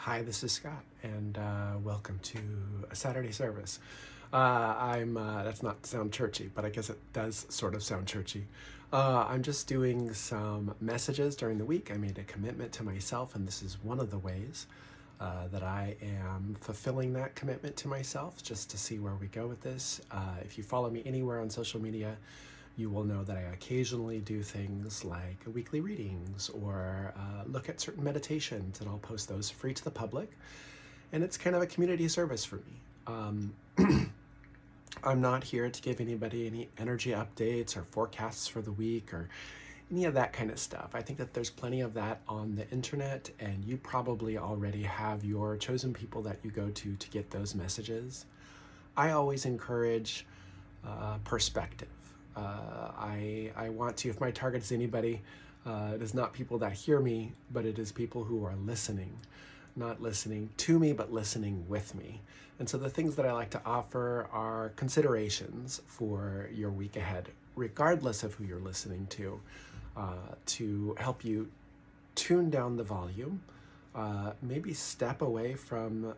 Hi, this is Scott, and welcome to a Saturday service. That's not sound churchy, but I guess it does sort of sound churchy. I'm just doing some messages during the week. I made a commitment to myself, and this is one of the ways that I am fulfilling that commitment to myself, just to see where we go with this. If you follow me anywhere on social media, you will know that I occasionally do things like weekly readings or look at certain meditations, and I'll post those free to the public. And it's kind of a community service for me. I'm not here to give anybody any energy updates or forecasts for the week or any of that kind of stuff. I think that there's plenty of that on the internet, and you probably already have your chosen people that you go to get those messages. I always encourage perspective. I want to, if my target is anybody, it is not people that hear me, but it is people who are listening, not listening to me, but listening with me. And so the things that I like to offer are considerations for your week ahead, regardless of who you're listening to help you tune down the volume, maybe step away from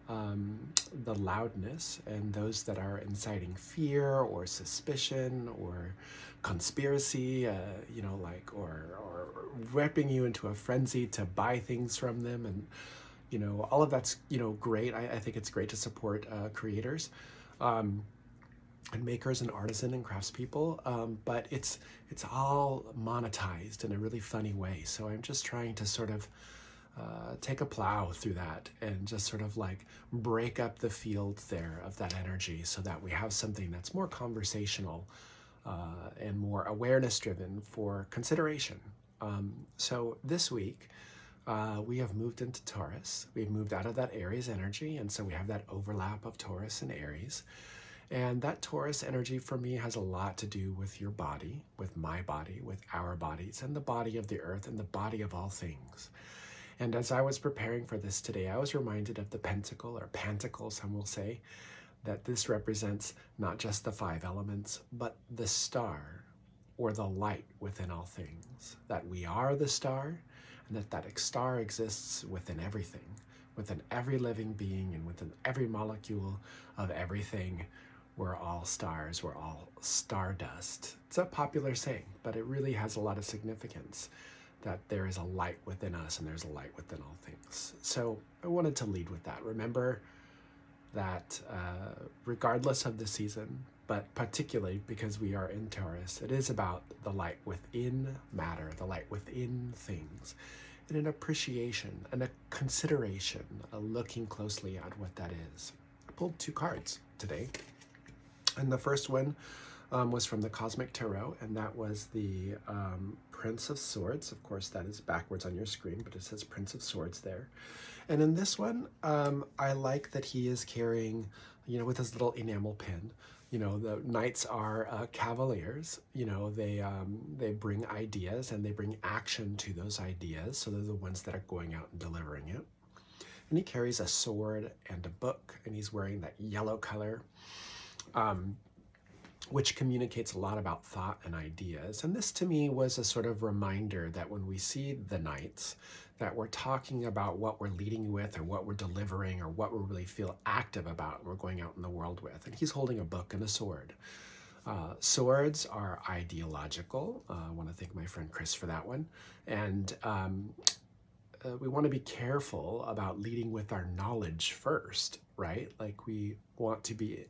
the loudness and those that are inciting fear or suspicion or conspiracy, or whipping you into a frenzy to buy things from them. And, all of that's, great. I think it's great to support creators and makers and artisan and craftspeople, but it's all monetized in a really funny way. So I'm just trying to sort of take a plow through that and just sort of like break up the field there of that energy so that we have something that's more conversational and more awareness driven for consideration. So this week, we have moved into Taurus. We've moved out of that Aries energy, and so we have that overlap of Taurus and Aries. And that Taurus energy for me has a lot to do with your body, with my body, with our bodies, and the body of the earth and the body of all things. And as I was preparing for this today, I was reminded of the pentacle, or pantacle, some will say, that this represents not just the five elements, but the star, or the light within all things. That we are the star, and that star exists within everything, within every living being, and within every molecule of everything. We're all stars, we're all stardust. It's a popular saying, but it really has a lot of significance, that there is a light within us and there's a light within all things. So I wanted to lead with that. Remember that regardless of the season, but particularly because we are in Taurus, it is about the light within matter, the light within things, and an appreciation and a consideration, a looking closely at what that is. I pulled two cards today, and the first one was from the Cosmic Tarot, and that was the Prince of Swords. Of course, that is backwards on your screen, but it says Prince of Swords there. And in this one, I like that he is carrying, with his little enamel pin. The knights are cavaliers. They bring ideas and they bring action to those ideas. So they're the ones that are going out and delivering it. And he carries a sword and a book, and he's wearing that yellow color, which communicates a lot about thought and ideas. And this to me was a sort of reminder that when we see the knights, that we're talking about what we're leading with or what we're delivering or what we really feel active about and we're going out in the world with. And he's holding a book and a sword. Swords are ideological. I want to thank my friend Chris for that one. And we want to be careful about leading with our knowledge first, right? Like we want to be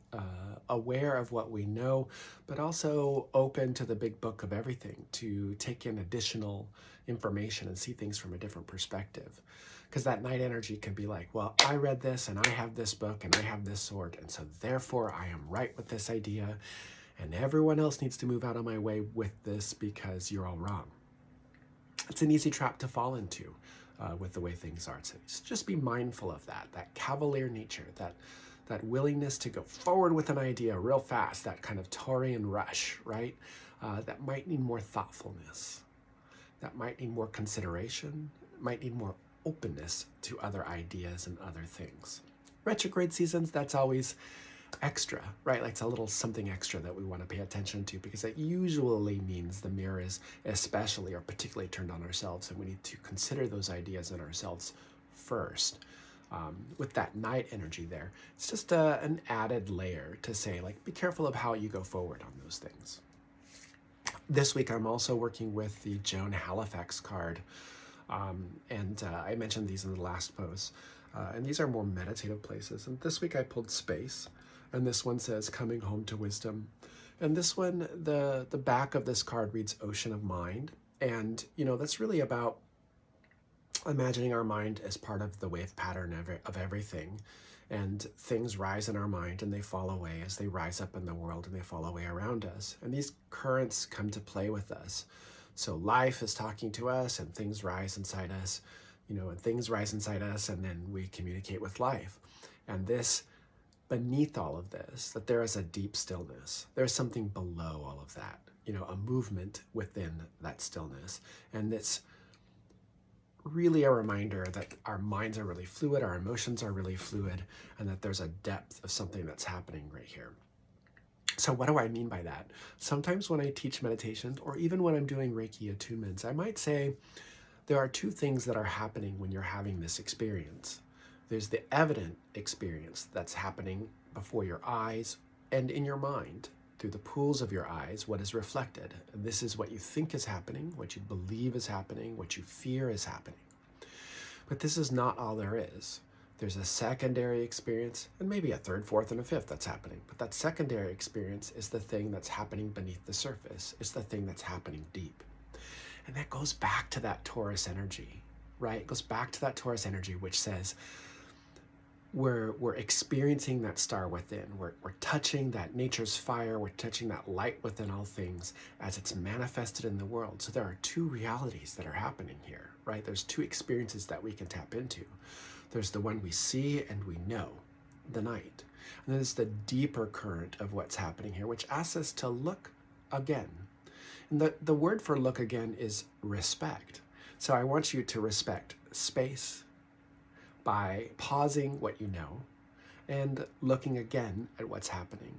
aware of what we know, but also open to the big book of everything to take in additional information and see things from a different perspective. Because that night energy can be like, well, I read this and I have this book and I have this sword, and so therefore I am right with this idea, and everyone else needs to move out of my way with this because you're all wrong. It's an easy trap to fall into. With the way things are. So just be mindful of that cavalier nature, that willingness to go forward with an idea real fast, that kind of Taurian rush, right? That might need more thoughtfulness. That might need more consideration. Might need more openness to other ideas and other things. Retrograde seasons, that's always extra, right? Like it's a little something extra that we want to pay attention to, because it usually means the mirror is especially or particularly turned on ourselves, and we need to consider those ideas in ourselves first. with that night energy there. It's just an added layer to say, like, be careful of how you go forward on those things. This week, I'm also working with the Joanne Halifax card. And I mentioned these in the last post. And these are more meditative places. And this week I pulled space. And this one says coming home to wisdom. And this one, the back of this card reads ocean of mind. And, that's really about imagining our mind as part of the wave pattern of everything. And things rise in our mind and they fall away as they rise up in the world and they fall away around us. And these currents come to play with us. So life is talking to us and things rise inside us, and things rise inside us and then we communicate with life. And this, beneath all of this, that there is a deep stillness. There's something below all of that, a movement within that stillness. And it's really a reminder that our minds are really fluid, our emotions are really fluid, and that there's a depth of something that's happening right here. So what do I mean by that? Sometimes when I teach meditation, or even when I'm doing Reiki attunements, I might say there are two things that are happening when you're having this experience. There's the evident experience that's happening before your eyes and in your mind, through the pools of your eyes, what is reflected. And this is what you think is happening, what you believe is happening, what you fear is happening. But this is not all there is. There's a secondary experience, and maybe a third, fourth, and a fifth that's happening. But that secondary experience is the thing that's happening beneath the surface. It's the thing that's happening deep. And that goes back to that Taurus energy, right? It goes back to that Taurus energy, which says, we're experiencing that star within. We're touching that nature's fire. We're touching that light within all things as it's manifested in the world. So there are two realities that are happening here, right? There's two experiences that we can tap into. There's the one we see and we know, the night. And then there's the deeper current of what's happening here, which asks us to look again. And the word for look again is respect. So I want you to respect space, by pausing what you know and looking again at what's happening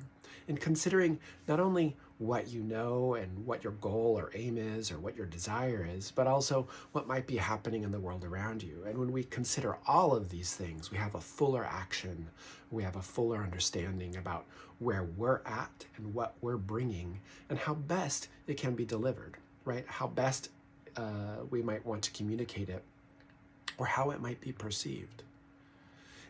and considering not only what you know and what your goal or aim is or what your desire is, but also what might be happening in the world around you. And when we consider all of these things, we have a fuller action, we have a fuller understanding about where we're at and what we're bringing and how best it can be delivered, right? How best we might want to communicate it, or how it might be perceived.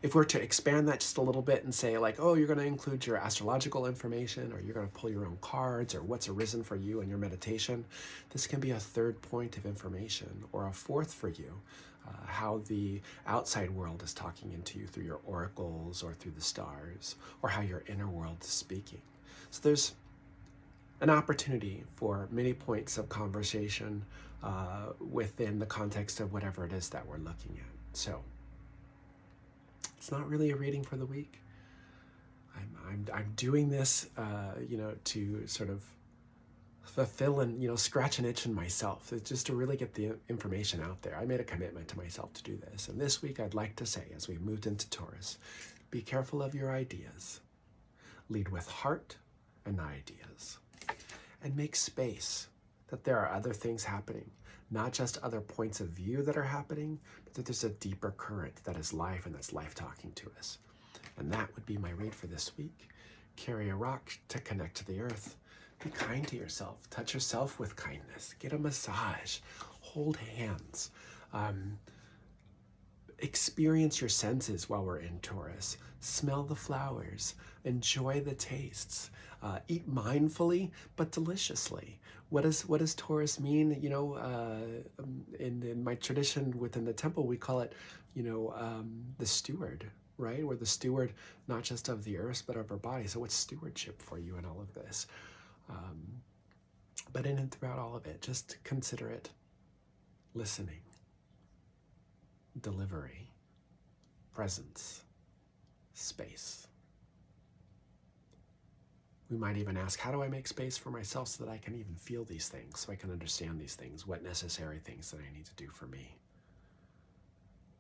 If we're to expand that just a little bit and say like, oh, you're going to include your astrological information, or you're going to pull your own cards, or what's arisen for you in your meditation, this can be a third point of information, or a fourth for you, how the outside world is talking into you through your oracles or through the stars, or how your inner world is speaking. So there's an opportunity for many points of conversation within the context of whatever it is that we're looking at. So it's not really a reading for the week. I'm doing this, to sort of fulfill and scratch an itch in myself. It's just to really get the information out there. I made a commitment to myself to do this, and this week I'd like to say, as we moved into Taurus, be careful of your ideas. Lead with heart and not ideas, and make space that there are other things happening, not just other points of view that are happening, but that there's a deeper current that is life and that's life talking to us. And that would be my read for this week. Carry a rock to connect to the earth. Be kind to yourself. Touch yourself with kindness. Get a massage. Hold hands. Experience your senses while we're in Taurus. Smell the flowers. Enjoy the tastes. Eat mindfully but deliciously. What does Taurus mean? In my tradition within the temple, we call it, the steward, right? We're the steward not just of the earth but of our body. So what's stewardship for you in all of this? But in and throughout all of it, just consider it listening, delivery, presence, space. We might even ask, how do I make space for myself so that I can even feel these things, so I can understand these things, what necessary things that I need to do for me?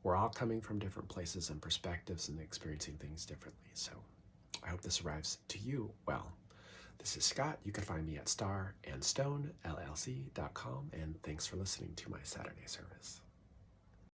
We're all coming from different places and perspectives and experiencing things differently. So I hope this arrives to you well. This is Scott. You can find me at starandstonellc.com, and thanks for listening to my Saturday service.